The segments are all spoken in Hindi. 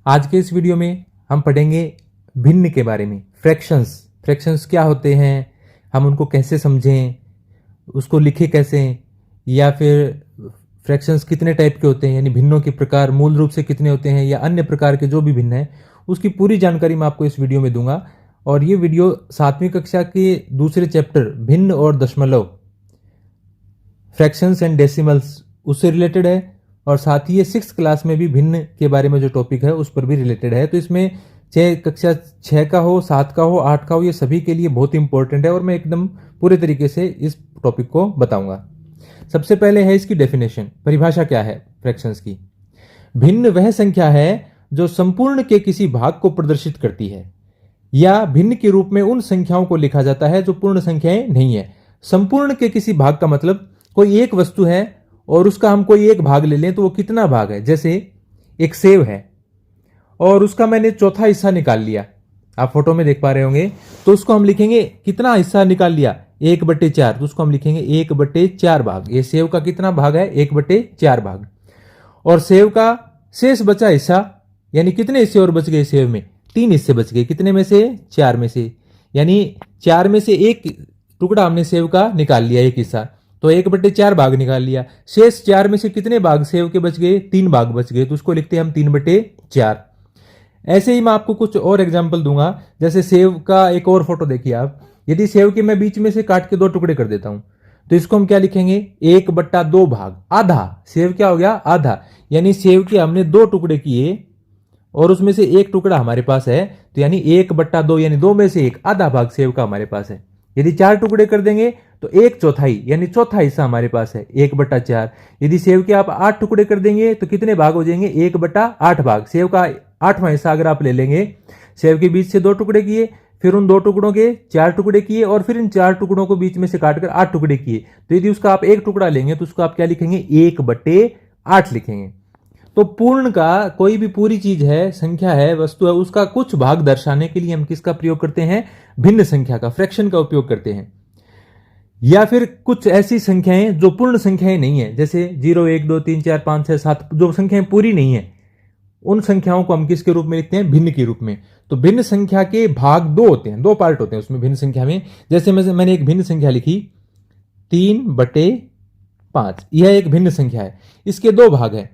आज के इस वीडियो में हम पढ़ेंगे भिन्न के बारे में। फ्रैक्शंस क्या होते हैं, हम उनको कैसे समझें, उसको लिखे कैसे, या फिर फ्रैक्शंस कितने टाइप के होते हैं, यानी भिन्नों के प्रकार मूल रूप से कितने होते हैं, या अन्य प्रकार के जो भी भिन्न है उसकी पूरी जानकारी मैं आपको इस वीडियो में दूंगा। और ये वीडियो 7वीं कक्षा के दूसरे चैप्टर भिन्न और दशमलव, फ्रैक्शंस एंड डेसिमल्स, उससे रिलेटेड है। और साथ ही ये 6th क्लास में भी भिन्न के बारे में जो टॉपिक है उस पर भी रिलेटेड है। तो इसमें कक्षा 6 का हो, 7 का हो, 8 का हो, ये सभी के लिए बहुत इंपॉर्टेंट है और मैं एकदम पूरे तरीके से इस टॉपिक को बताऊंगा। सबसे पहले है इसकी डेफिनेशन, परिभाषा क्या है फ्रैक्शंस की। भिन्न वह संख्या है जो संपूर्ण के किसी भाग को प्रदर्शित करती है, या भिन्न के रूप में उन संख्याओं को लिखा जाता है जो पूर्ण संख्याएं नहीं है। संपूर्ण के किसी भाग का मतलब कोई एक वस्तु है और उसका हम कोई एक भाग ले लें तो वो कितना भाग है। जैसे एक सेव है और उसका मैंने चौथा हिस्सा निकाल लिया, आप फोटो में देख पा रहे होंगे, तो उसको हम लिखेंगे कितना हिस्सा निकाल लिया, 1/4, तो उसको हम लिखेंगे 1/4 भाग। ये सेव का कितना भाग है, 1/4 भाग। और सेव का शेष बचा हिस्सा, यानी कितने हिस्से और बच गए सेव में, 3 हिस्से बच गए। कितने में से, 4 में से, यानी 4 में से एक टुकड़ा हमने सेव का निकाल लिया, एक हिस्सा, तो 1/4 भाग निकाल लिया। शेष 4 में से कितने भाग सेव के बच गए, 3 भाग बच गए, तो उसको लिखते हैं हम 3/4। ऐसे ही मैं आपको कुछ और एग्जांपल दूंगा। जैसे सेव का एक और फोटो देखिए आप, यदि सेव के मैं बीच में से काट के 2 टुकड़े कर देता हूं तो इसको हम क्या लिखेंगे, 1/2 भाग, आधा। सेव क्या हो गया, आधा, यानी सेव के हमने 2 टुकड़े किए और उसमें से एक टुकड़ा हमारे पास है, तो यानी 1/2, यानी 2 में से 1, आधा भाग सेव का हमारे पास है। यदि 4 टुकड़े कर देंगे तो 1/4, यानी चौथा हिस्सा हमारे पास है, 1/4। यदि सेव के आप 8 टुकड़े कर देंगे तो कितने भाग हो जाएंगे, 1/8 भाग। सेव का 8वां हिस्सा अगर आप ले लेंगे, सेव के बीच से 2 टुकड़े किए, फिर उन 2 टुकड़ों के 4 टुकड़े किए, और फिर इन 4 टुकड़ों को बीच में से काटकर 8 टुकड़े किए, तो यदि उसका आप एक टुकड़ा लेंगे तो उसको आप क्या लिखेंगे, 1/8 लिखेंगे। तो पूर्ण का कोई भी पूरी चीज है, संख्या है, वस्तु है, उसका कुछ भाग दर्शाने के लिए हम किसका प्रयोग करते हैं, भिन्न संख्या का, फ्रैक्शन का उपयोग करते हैं। या फिर कुछ ऐसी संख्याएं जो पूर्ण संख्याएं नहीं है, जैसे 0, 1, 2, 3, 4, 5, 6, 7, जो संख्याएं पूरी नहीं है, उन संख्याओं को हम किसके रूप में लिखते हैं, भिन्न के रूप में। तो भिन्न संख्या के भाग 2 होते हैं, 2 पार्ट होते हैं उसमें भिन्न संख्या में। जैसे मैंने एक भिन्न संख्या लिखी 3/5, यह एक भिन्न संख्या है। इसके 2 भाग हैं,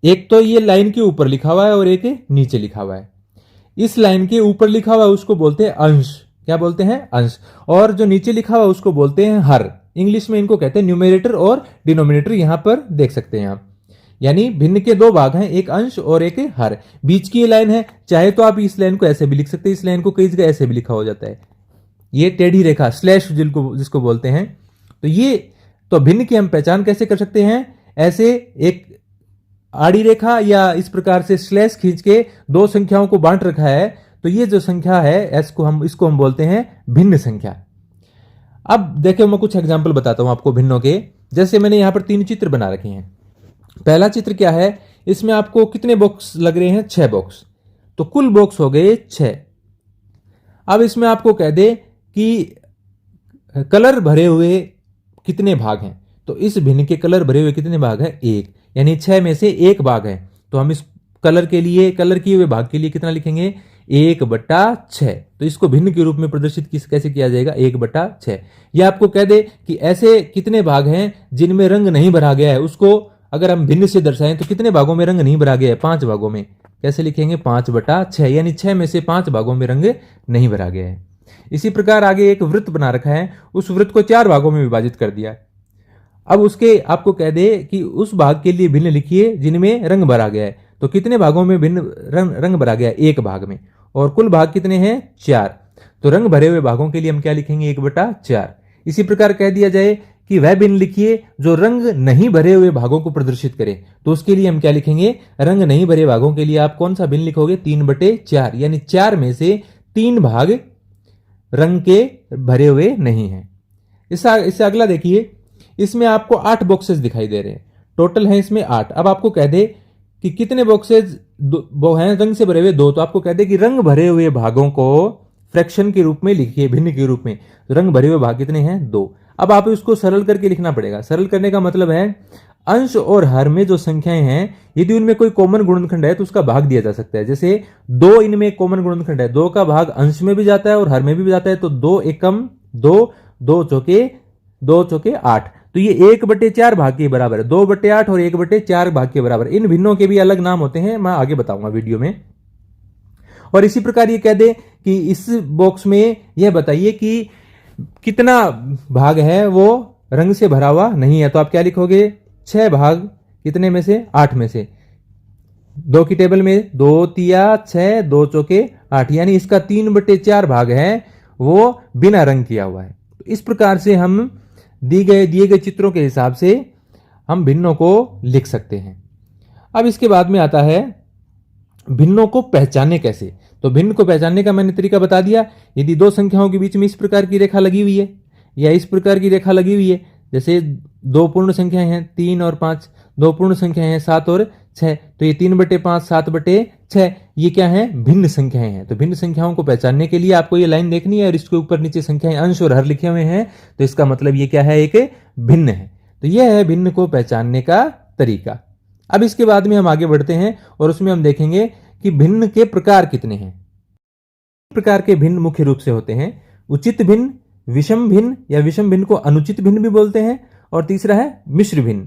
एक तो ये लाइन के ऊपर लिखा हुआ है और एक नीचे लिखा हुआ है। इस लाइन के ऊपर लिखा हुआ है उसको बोलते हैं अंश, क्या बोलते हैं, अंश। और जो नीचे लिखा हुआ है उसको बोलते हैं हर। इंग्लिश में इनको कहते हैं न्यूमरेटर और डिनोमिनेटर, यहां पर देख सकते हैं आप। यानी भिन्न के 2 भाग हैं, एक अंश और एक हर। बीच की ये लाइन है, चाहे तो आप इस लाइन को ऐसे भी लिख सकते हैं, इस लाइन को कई जगह ऐसे भी लिखा हो जाता है, ये टेढ़ी रेखा, स्लैश जिसको बोलते हैं। तो ये तो भिन्न की हम पहचान कैसे कर सकते हैं, ऐसे एक आड़ी रेखा या इस प्रकार से स्लैश खींच के 2 संख्याओं को बांट रखा है, तो ये जो संख्या है इसको हम बोलते हैं भिन्न संख्या। अब देखो मैं कुछ एग्जांपल बताता हूं आपको भिन्नों के। जैसे मैंने यहां पर 3 चित्र बना रखे हैं। पहला चित्र क्या है, इसमें आपको कितने बॉक्स लग रहे हैं, 6 बॉक्स, तो कुल बॉक्स हो गए 6। अब इसमें आपको कह दे कि कलर भरे हुए कितने भाग हैं, तो इस भिन्न के कलर भरे हुए कितने भाग हैं, 1, यानी 6 में से 1 भाग है। तो हम इस कलर किए हुए भाग के लिए कितना लिखेंगे, 1/6। तो इसको भिन्न के रूप में प्रदर्शित कैसे किया जाएगा, 1/6। यह आपको कह दे कि ऐसे कितने भाग हैं जिनमें रंग नहीं भरा गया है, उसको अगर हम भिन्न से दर्शाएं तो कितने भागों में रंग नहीं भरा गया है, 5 भागों में। कैसे लिखेंगे, 5/6, यानी 6 में से 5 भागों में रंग नहीं भरा गया है। इसी प्रकार आगे एक वृत्त बना रखा है, उस वृत्त को 4 भागों में विभाजित कर दिया। अब उसके आपको कह दे कि उस भाग के लिए भिन्न लिखिए जिनमें रंग भरा गया है, तो कितने भागों में भिन्न रंग भरा गया है, 1 भाग में, और कुल भाग कितने हैं, 4। तो रंग भरे हुए भागों के लिए हम क्या लिखेंगे, 1/4। इसी प्रकार कह दिया जाए कि वह भिन्न लिखिए जो रंग नहीं भरे हुए भागों को प्रदर्शित करे, तो उसके लिए हम क्या लिखेंगे, रंग नहीं भरे भागों के लिए आप कौन सा भिन्न लिखोगे, 3/4, यानी 4 में से 3 भाग रंग के भरे हुए नहीं है। इससे अगला देखिए, इसमें आपको 8 बॉक्सेस दिखाई दे रहे हैं, टोटल है इसमें 8। अब आपको कह दे कि कितने बॉक्सेस वो हैं रंग से भरे हुए, 2, तो आपको कह दे कि रंग भरे हुए भागों को फ्रैक्शन के रूप में लिखिए, भिन्न के रूप में। तो रंग भरे हुए भाग कितने हैं, 2। अब आप इसको सरल करके लिखना पड़ेगा। सरल करने का मतलब है अंश और हर में जो संख्याएं हैं, यदि उनमें कोई कॉमन गुणनखंड है तो उसका भाग दिया जा सकता है। जैसे 2 इनमें कॉमन गुणनखंड है, 2 का भाग अंश में भी जाता है और हर में भी जाता है, तो 2 एकम 2, 2 चौके 8, तो ये 1/4 भाग के बराबर है। 2/8 और 1/4 भाग के बराबर। इन भिन्नों के भी अलग नाम होते हैं, मैं आगे बताऊंगा वीडियो में। और इसी प्रकार ये कह दे कि इस बॉक्स में यह बताइए कि कितना भाग है वो रंग से भरा हुआ नहीं है, तो आप क्या लिखोगे? 6 भाग कितने में से? 8 में से। 2 की टेबल में 2 तिया 6, 2 चौके 8, यानी इसका 3/4 भाग है वो बिना रंग किया हुआ है। तो इस प्रकार से हम दिए गए चित्रों के हिसाब से हम भिन्नों को लिख सकते हैं। अब इसके बाद में आता है भिन्नों को पहचानने कैसे। तो भिन्न को पहचानने का मैंने तरीका बता दिया। यदि दो संख्याओं के बीच में इस प्रकार की रेखा लगी हुई है या इस प्रकार की रेखा लगी हुई है, जैसे 2 पूर्ण संख्याएं हैं 3 और 5, 2 पूर्ण संख्याएं हैं 7 और 6, तो ये 3/5 7/6 ये क्या है? भिन्न संख्याएं हैं। तो भिन्न संख्याओं को पहचानने के लिए आपको ये लाइन देखनी है और इसके ऊपर नीचे संख्याएं अंश और हर लिखे हुए हैं, तो इसका मतलब ये क्या है? एक भिन्न है। तो यह है भिन्न को पहचानने का तरीका। अब इसके बाद में हम आगे बढ़ते हैं और उसमें हम देखेंगे कि भिन्न के प्रकार कितने हैं। प्रकार के भिन्न मुख्य रूप से होते हैं उचित भिन्न, विषम भिन्न या विषम भिन्न को अनुचित भिन्न भी बोलते हैं, और तीसरा है मिश्र भिन्न।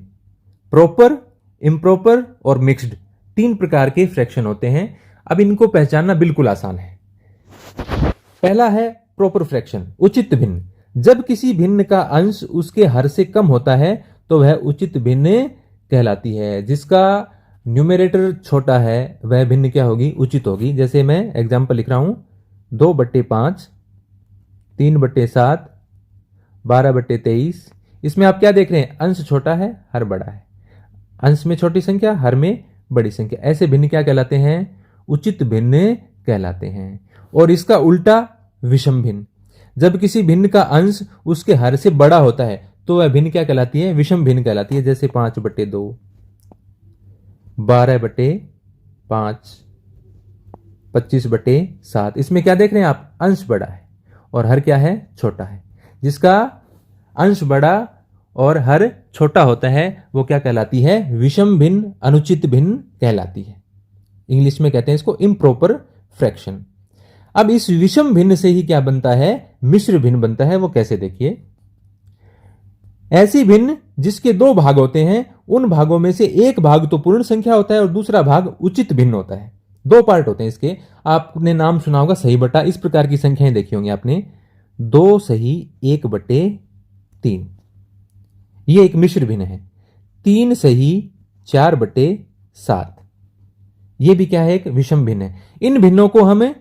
प्रॉपर, इम्प्रॉपर और मिक्स्ड, 3 प्रकार के फ्रैक्शन होते हैं। अब इनको पहचानना बिल्कुल आसान है। पहला है प्रॉपर फ्रैक्शन, उचित भिन्न। जब किसी भिन्न का अंश उसके हर से कम होता है तो वह उचित भिन्न कहलाती है। जिसका न्यूमरेटर छोटा है वह भिन्न क्या होगी? उचित होगी। जैसे मैं एग्जांपल लिख रहा हूं, 2/5, 3/7, 12/23। इसमें आप क्या देख रहे हैं? अंश छोटा है, हर बड़ा है। अंश में छोटी संख्या, हर में बड़ी संख्या। ऐसे भिन्न क्या कहलाते हैं? उचित भिन्न कहलाते हैं। और इसका उल्टा विषम भिन्न। जब किसी भिन्न का अंश उसके हर से बड़ा होता है तो वह भिन्न क्या कहलाती है? विषम भिन्न कहलाती है। जैसे 5/2, 12/5, 25/7। इसमें क्या देख रहे हैं आप? अंश बड़ा है और हर क्या है? छोटा है। जिसका अंश बड़ा और हर छोटा होता है वो क्या कहलाती है? विषम भिन्न, अनुचित भिन्न कहलाती है। इंग्लिश में कहते हैं इसको इम्प्रॉपर फ्रैक्शन। अब इस विषम भिन्न से ही क्या बनता है? मिश्र भिन्न बनता है। वो कैसे? देखिए, ऐसी भिन्न जिसके 2 भाग होते हैं, उन भागों में से एक भाग तो पूर्ण संख्या होता है और दूसरा भाग उचित भिन्न होता है। 2 पार्ट होते हैं इसके। आपने नाम सुना होगा सही बटा। इस प्रकार की संख्याएं देखी होंगी आपने, 2 सही 1/3, ये एक मिश्र भिन्न है। 3 सही 4/7, ये भी क्या है? एक विषम भिन्न है। इन भिन्नों को हमें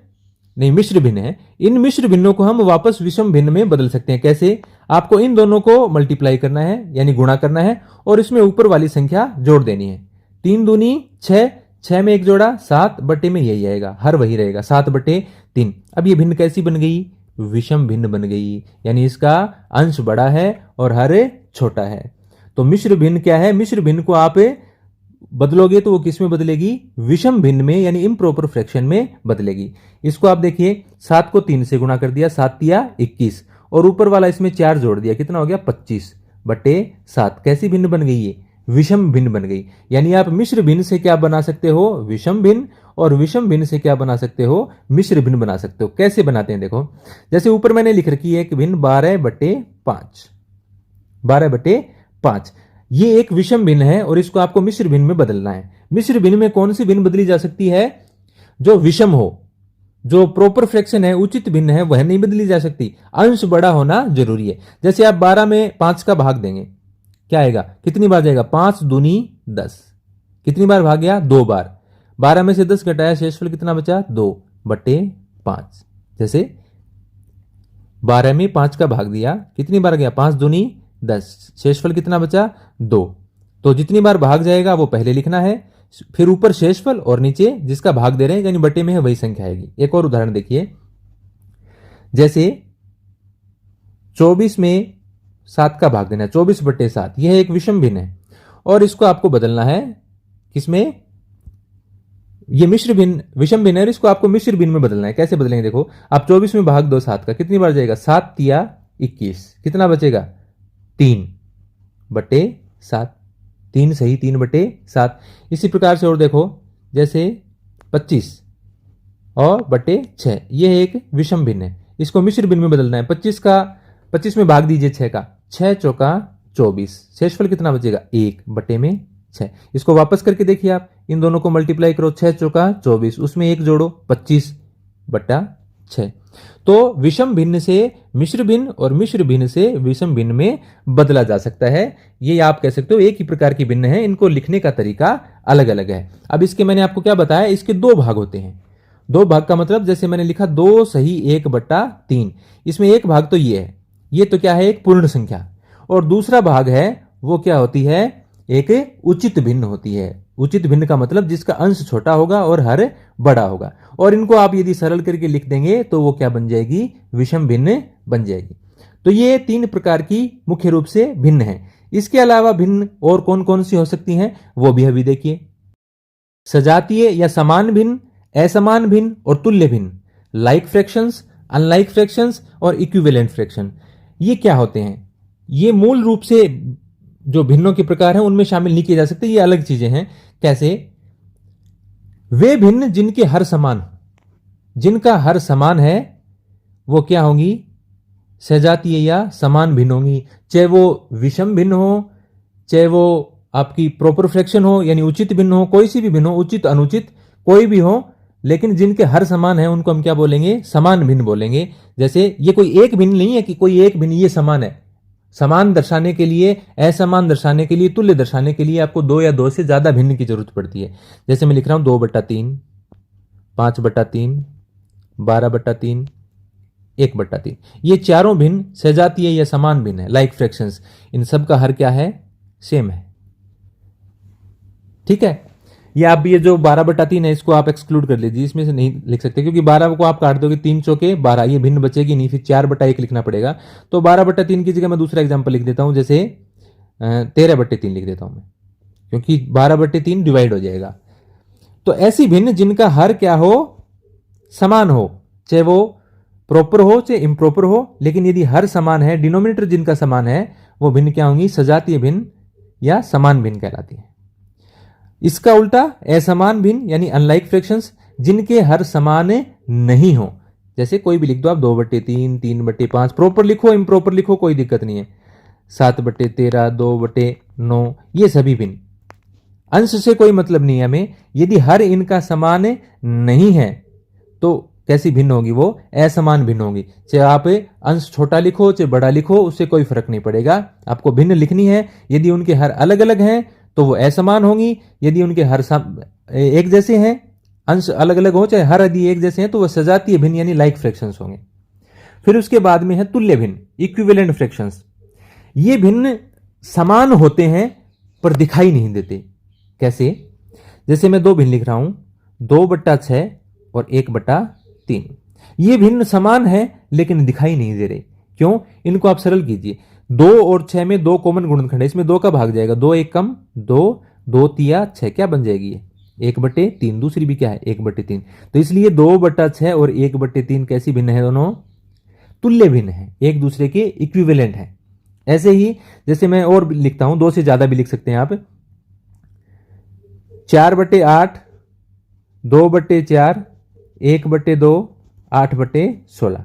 नहीं, मिश्र भिन्न है। इन मिश्र भिन्नों को हम वापस विषम भिन्न में बदल सकते हैं। कैसे? आपको इन दोनों को मल्टीप्लाई करना है, यानी गुणा करना है, और इसमें ऊपर वाली संख्या जोड़ देनी है। 3 दूनी 6, 6 में 1 जोड़ा 7 बटे में यही आएगा, हर वही रहेगा 7/3। अब ये भिन्न कैसी बन गई? विषम भिन्न बन गई, यानी इसका अंश बड़ा है और हर छोटा है। तो मिश्र भिन्न क्या है? मिश्र भिन्न को आप बदलोगे तो वो किस में बदलेगी? विषम भिन्न में, यानी इम्प्रॉपर फ्रैक्शन में बदलेगी। इसको आप देखिए, 7 को 3 से गुणा कर दिया, 7 तिया 21, और ऊपर वाला इसमें 4 जोड़ दिया, कितना हो गया? 25/7। कैसी भिन्न बन गई? ये विषम भिन्न बन गई। यानी आप मिश्र भिन्न से क्या बना सकते हो? विषम भिन्न। और विषम भिन्न से क्या बना सकते हो? मिश्र भिन्न बना सकते हो। कैसे बनाते हैं देखो, जैसे ऊपर मैंने लिख रखी है एक भिन्न 12/5, 12/5, ये एक विषम भिन्न है और इसको आपको मिश्र भिन्न में बदलना है। मिश्र भिन्न में कौन सी भिन्न बदली जा सकती है? जो विषम हो। जो प्रॉपर फ्रैक्शन है, उचित भिन्न है, वह नहीं बदली जा सकती। अंश बड़ा होना जरूरी है। जैसे आप 12 में 5 का भाग देंगे, क्या आएगा? कितनी बार जाएगा? 5 दूनी 10। कितनी बार भाग गया? 2 बार। 12 में से 10 घटाया, शेषफल कितना बचा? 2/5। जैसे 12 में 5 का भाग दिया, कितनी बार गया? 5 दूनी 10, शेषफल कितना बचा? 2। तो जितनी बार भाग जाएगा वो पहले लिखना है, फिर ऊपर शेषफल और नीचे जिसका भाग दे रहे हैं यानी बटे में है वही संख्या आएगी। एक और उदाहरण देखिए, जैसे 24 में 7 का भाग देना है, 24/7, यह एक विषम भिन्न है और इसको आपको बदलना है किसमें? ये मिश्र भिन्न, विषम भिन्न है, इसको आपको मिश्र भिन्न में बदलना है। कैसे बदलेंगे देखो, आप 24 में भाग दो 7 का, कितनी बार जाएगा? 7 तिया 21, कितना बचेगा? 3/7। 3 सही 3/7। इसी प्रकार से और देखो, जैसे 25 और बटे 6, ये एक विषम भिन्न है, इसको मिश्र भिन्न में बदलना है। 25 में भाग दीजिए 6 का, 6 चौका 24, शेषफल कितना बचेगा 1/6। इसको वापस करके देखिए आप, इन दोनों को मल्टीप्लाई करो, 6 चौका 24, उसमें 1 जोड़ो 25/6। तो विषम भिन्न से मिश्र भिन्न और मिश्र भिन्न से विषम भिन्न में बदला जा सकता है। ये आप कह सकते हो एक ही प्रकार की भिन्न है, इनको लिखने का तरीका अलग अलग है। अब इसके मैंने आपको क्या बताया, इसके 2 भाग होते हैं। 2 भाग का मतलब जैसे मैंने लिखा 2 सही 1/3, इसमें एक भाग तो ये है, ये तो क्या है एक पूर्ण संख्या, और दूसरा भाग है वो क्या होती है, एक उचित भिन्न होती है। उचित भिन्न का मतलब जिसका अंश छोटा होगा और हर बड़ा होगा, और इनको आप यदि सरल करके लिख देंगे तो वो क्या बन जाएगी, विषम भिन्न बन जाएगी। तो ये 3 प्रकार की मुख्य रूप से भिन्न है। इसके अलावा भिन्न और कौन कौन सी हो सकती हैं वो भी अभी देखिए। सजातीय या समान भिन्न, असमान भिन्न और तुल्य भिन्न, लाइक फ्रैक्शंस, अनलाइक फ्रैक्शंस और इक्विवेलेंट फ्रैक्शन। ये क्या होते हैं, ये मूल रूप से जो भिन्नों के प्रकार हैं उनमें शामिल नहीं किए जा सकते, ये अलग चीजें हैं। कैसे, वे भिन्न जिनके हर समान, जिनका हर समान है वो क्या होंगी, सजातीय या समान भिन्न होंगी। चाहे वो विषम भिन्न हो, चाहे वो आपकी प्रॉपर फ्रैक्शन हो यानी उचित भिन्न हो, कोई सी भी भिन्न हो, उचित अनुचित कोई भी हो, लेकिन जिनके हर समान है उनको हम क्या बोलेंगे, समान भिन्न बोलेंगे। जैसे ये कोई एक भिन्न नहीं है कि कोई एक भिन्न ये समान है। समान दर्शाने के लिए, असमान दर्शाने के लिए, तुल्य दर्शाने के लिए आपको 2 या 2 से ज्यादा भिन्न की जरूरत पड़ती है। जैसे मैं लिख रहा हूं 2/3, 5/3, 12/3, 1/3, ये चारों भिन्न सजातीय या समान भिन्न है, लाइक फ्रैक्शंस। इन सब का हर क्या है, सेम है। ठीक है, ये आप ये जो 12/3 है इसको आप एक्सक्लूड कर लीजिए, इसमें से नहीं लिख सकते क्योंकि 12 को आप काट दोगे 3 चौके 12, ये भिन्न बचेगी नहीं, फिर 4/1 लिखना पड़ेगा। तो 12/3 की जगह मैं दूसरा एग्जांपल लिख देता हूं, जैसे 13/3 लिख देता हूं मैं, क्योंकि 12/3 डिवाइड हो जाएगा। तो ऐसी भिन्न जिनका हर क्या हो, समान हो, चाहे वो प्रॉपर हो चाहे इम्प्रॉपर हो, लेकिन यदि हर समान है, डिनोमिनेटर जिनका समान है, वो भिन्न क्या होंगी, सजातीय भिन्न या समान भिन्न कहलाती है। इसका उल्टा असमान भिन्न यानी अनलाइक फ्रैक्शंस, जिनके हर समान नहीं हो। जैसे कोई भी लिख दो आप, 2/3, 3/5, प्रॉपर लिखो इम्प्रॉपर लिखो कोई दिक्कत नहीं है, 7/13, 2/9, ये सभी भिन्न। अंश से कोई मतलब नहीं है हमें, यदि हर इनका समान नहीं है तो कैसी भिन्न होगी, वो असमान भिन्न होगी। चाहे आप अंश छोटा लिखो चाहे बड़ा लिखो, उससे कोई फर्क नहीं पड़ेगा, आपको भिन्न लिखनी है। यदि उनके हर अलग अलग हैं तो वो असमान होंगी, यदि उनके हर एक जैसे हैं, अंश अलग अलग हो चाहे हर यदि एक जैसे हैं, तो वह सजातीय भिन्न यानी लाइक फ्रैक्शंस होंगे। फिर उसके बाद में है तुल्य भिन्न, इक्विवेलेंट फ्रैक्शंस। ये भिन्न समान होते हैं पर दिखाई नहीं देते। कैसे, जैसे मैं 2 भिन्न लिख रहा हूं, 2/6 और 1/3, ये भिन्न समान है लेकिन दिखाई नहीं दे रहे। क्यों, इनको आप सरल कीजिए। 2 और 6 में 2 कॉमन गुणनखंड है, इसमें 2 का भाग जाएगा, 2 1 कम 2, 2 3 6, क्या बन जाएगी ये 1/3, दूसरी भी क्या है 1/3। तो इसलिए 2/6 और 1/3 कैसी भिन्न है, दोनों तुल्य भिन्न है, एक दूसरे के इक्विवेलेंट है। ऐसे ही जैसे मैं और लिखता हूं, 2 से ज्यादा भी लिख सकते हैं आप, 4/8, 2/4, 1/2, 8/16,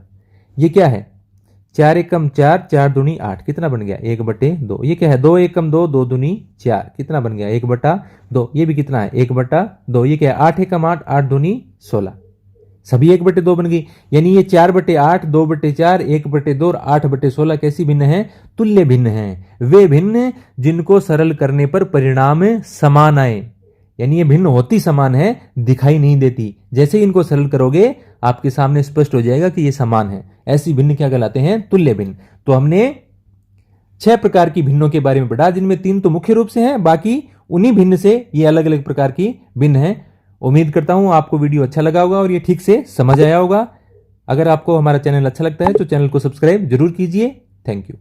ये क्या है, 4 1 कम 4, 4 दूनी 8, कितना बन गया 1/2। ये क्या है, 2 1 कम 2, 2 दूनी 4, कितना बन गया 1/2। ये भी कितना है 1/2। ये क्या है, 8 1 कम 8, 8 दूनी 16, सभी 1/2 बन गई। यानी ये 4/8, 2/4, 1/2 और 8/16 कैसी भिन्न है, तुल्य भिन्न है। वे भिन्न जिनको सरल करने पर परिणाम समान आए, यानी ये भिन्न होती समान है, दिखाई नहीं देती। जैसे ही इनको सरल करोगे आपके सामने स्पष्ट हो जाएगा कि ये समान है। ऐसी भिन्न क्या कहलाते हैं, तुल्य भिन्न। तो हमने 6 प्रकार की भिन्नों के बारे में पढ़ा, जिनमें 3 तो मुख्य रूप से हैं, बाकी उन्हीं भिन्न से ये अलग अलग प्रकार की भिन्न है। उम्मीद करता हूं आपको वीडियो अच्छा लगा होगा और ये ठीक से समझ आया होगा। अगर आपको हमारा चैनल अच्छा लगता है तो चैनल को सब्सक्राइब जरूर कीजिए। Thank you.